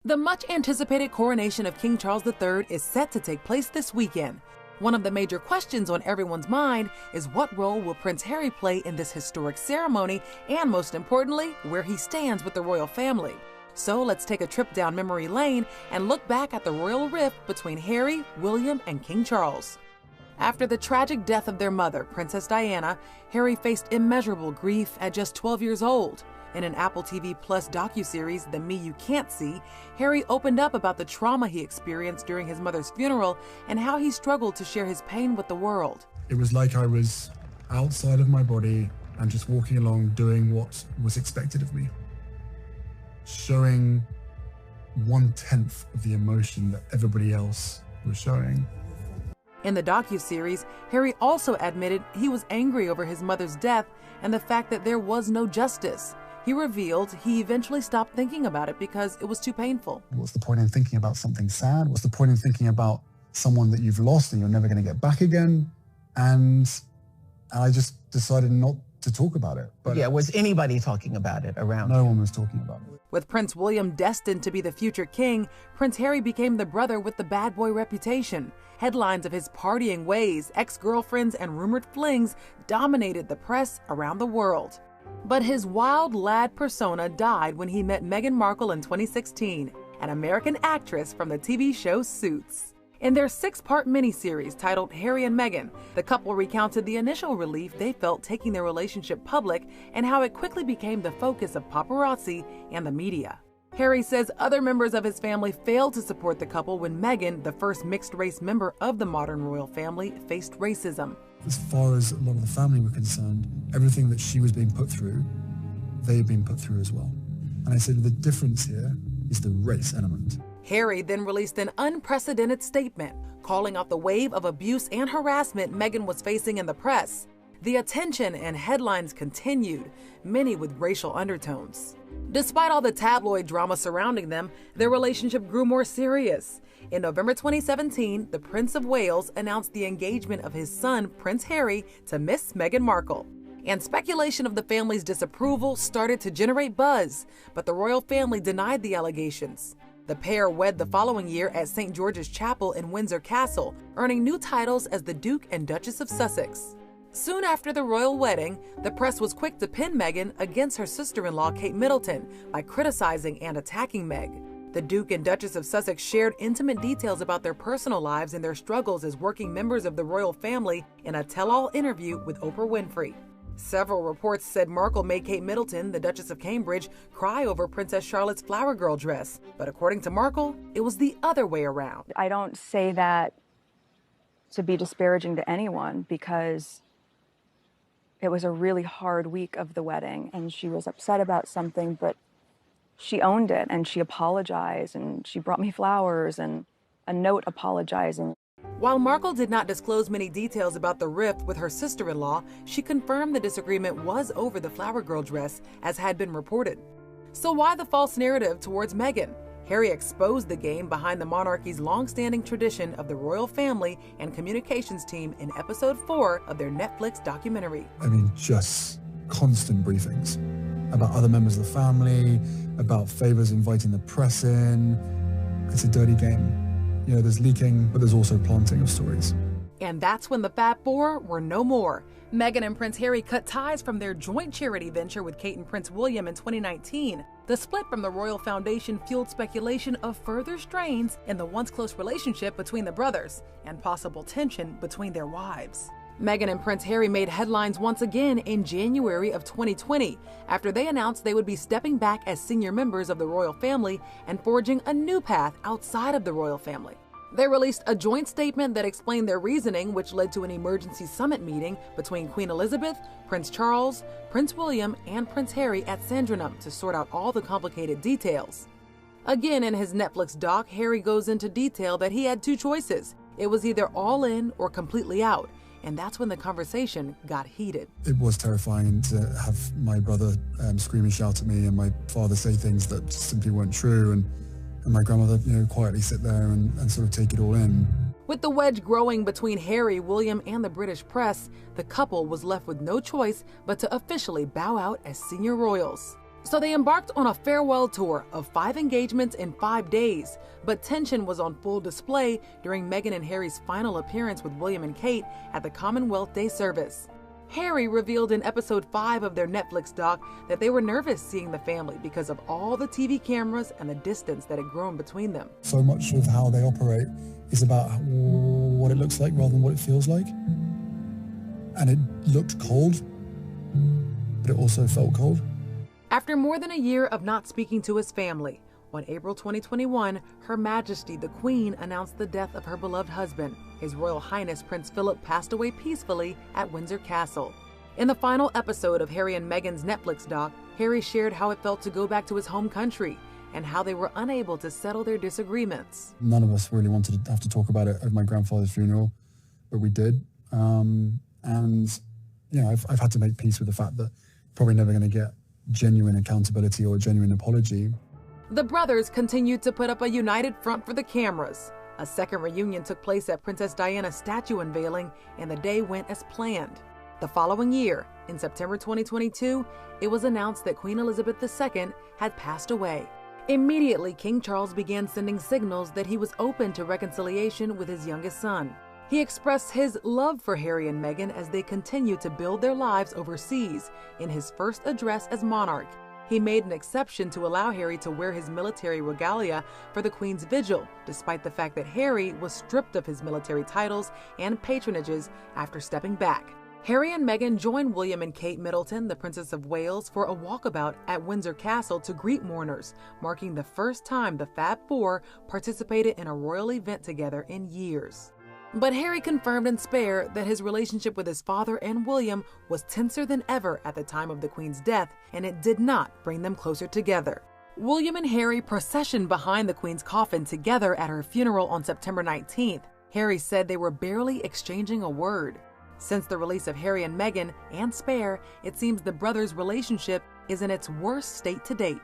The much-anticipated coronation of King Charles III is set to take place this weekend. One of the major questions on everyone's mind is what role will Prince Harry play in this historic ceremony, and most importantly, where he stands with the royal family. So let's take a trip down memory lane and look back at the royal rift between Harry, William, and King Charles. After the tragic death of their mother, Princess Diana, Harry faced immeasurable grief at just 12 years old. In an Apple TV Plus docuseries, The Me You Can't See, Harry opened up about the trauma he experienced during his mother's funeral and how he struggled to share his pain with the world. It was like I was outside of my body and just walking along doing what was expected of me. Showing 1/10 of the emotion that everybody else was showing. In the docuseries, Harry also admitted he was angry over his mother's death and the fact that there was no justice. He revealed he eventually stopped thinking about it because it was too painful. What's the point in thinking about something sad? What's the point in thinking about someone that you've lost and you're never going to get back again? And I just decided not to talk about it. But yeah, was anybody talking about it around? No one was talking about it. With Prince William destined to be the future king, Prince Harry became the brother with the bad boy reputation. Headlines of his partying ways, ex-girlfriends, and rumored flings dominated the press around the world. But his wild lad persona died when he met Meghan Markle in 2016, an American actress from the TV show Suits. In their 6-part miniseries titled Harry and Meghan, the couple recounted the initial relief they felt taking their relationship public and how it quickly became the focus of paparazzi and the media. Harry says other members of his family failed to support the couple when Meghan, the first mixed-race member of the modern royal family, faced racism. As far as a lot of the family were concerned, everything that she was being put through, they had been put through as well. And I said the difference here is the race element. Harry then released an unprecedented statement, calling out the wave of abuse and harassment Meghan was facing in the press. The attention and headlines continued, many with racial undertones. Despite all the tabloid drama surrounding them, their relationship grew more serious. In November 2017, the Prince of Wales announced the engagement of his son, Prince Harry, to Miss Meghan Markle. And speculation of the family's disapproval started to generate buzz, but the royal family denied the allegations. The pair wed the following year at St. George's Chapel in Windsor Castle, earning new titles as the Duke and Duchess of Sussex. Soon after the royal wedding, the press was quick to pin Meghan against her sister-in-law Kate Middleton by criticizing and attacking Meg. The Duke and Duchess of Sussex shared intimate details about their personal lives and their struggles as working members of the royal family in a tell-all interview with Oprah Winfrey. Several reports said Markle made Kate Middleton, the Duchess of Cambridge, cry over Princess Charlotte's flower girl dress. But according to Markle, it was the other way around. I don't say that to be disparaging to anyone, because it was a really hard week of the wedding and she was upset about something, but she owned it and she apologized and she brought me flowers and a note apologizing. While Markle did not disclose many details about the rift with her sister-in-law, she confirmed the disagreement was over the flower girl dress, as had been reported. So why the false narrative towards Meghan? Harry exposed the game behind the monarchy's long-standing tradition of the royal family and communications team in episode 4 of their Netflix documentary. I mean, just constant briefings about other members of the family, about favors inviting the press in. It's a dirty game. You know, there's leaking, but there's also planting of stories. And that's when the Fab Four were no more. Meghan and Prince Harry cut ties from their joint charity venture with Kate and Prince William in 2019. The split from the Royal Foundation fueled speculation of further strains in the once close relationship between the brothers and possible tension between their wives. Meghan and Prince Harry made headlines once again in January of 2020 after they announced they would be stepping back as senior members of the royal family and forging a new path outside of the royal family. They released a joint statement that explained their reasoning, which led to an emergency summit meeting between Queen Elizabeth, Prince Charles, Prince William, and Prince Harry at Sandringham to sort out all the complicated details. Again, in his Netflix doc, Harry goes into detail that he had two choices. It was either all in or completely out. And that's when the conversation got heated. It was terrifying to have my brother scream and shout at me and my father say things that simply weren't true, and my grandmother, quietly sit there and sort of take it all in. With the wedge growing between Harry, William, and the British press, the couple was left with no choice but to officially bow out as senior royals. So they embarked on a farewell tour of 5 engagements in 5 days, but tension was on full display during Meghan and Harry's final appearance with William and Kate at the Commonwealth Day service. Harry revealed in episode 5 of their Netflix doc that they were nervous seeing the family because of all the TV cameras and the distance that had grown between them. So much of how they operate is about what it looks like rather than what it feels like. And it looked cold, but it also felt cold. After more than a year of not speaking to his family, on April 2021, Her Majesty the Queen announced the death of her beloved husband. His Royal Highness Prince Philip passed away peacefully at Windsor Castle. In the final episode of Harry and Meghan's Netflix doc, Harry shared how it felt to go back to his home country and how they were unable to settle their disagreements. None of us really wanted to have to talk about it at my grandfather's funeral, but we did. And you know, I've had to make peace with the fact that probably never going to get genuine accountability or a genuine apology. The brothers continued to put up a united front for the cameras. A second reunion took place at Princess Diana's statue unveiling, and the day went as planned. The following year, in September 2022, it was announced that Queen Elizabeth II had passed away. Immediately, King Charles began sending signals that he was open to reconciliation with his youngest son. He expressed his love for Harry and Meghan as they continued to build their lives overseas in his first address as monarch. He made an exception to allow Harry to wear his military regalia for the Queen's vigil, despite the fact that Harry was stripped of his military titles and patronages after stepping back. Harry and Meghan joined William and Kate Middleton, the Princess of Wales, for a walkabout at Windsor Castle to greet mourners, marking the first time the Fab Four participated in a royal event together in years. But Harry confirmed in Spare that his relationship with his father and William was tenser than ever at the time of the Queen's death, and it did not bring them closer together. William and Harry processioned behind the Queen's coffin together at her funeral on September 19th. Harry said they were barely exchanging a word. Since the release of Harry and Meghan and Spare, it seems the brothers' relationship is in its worst state to date.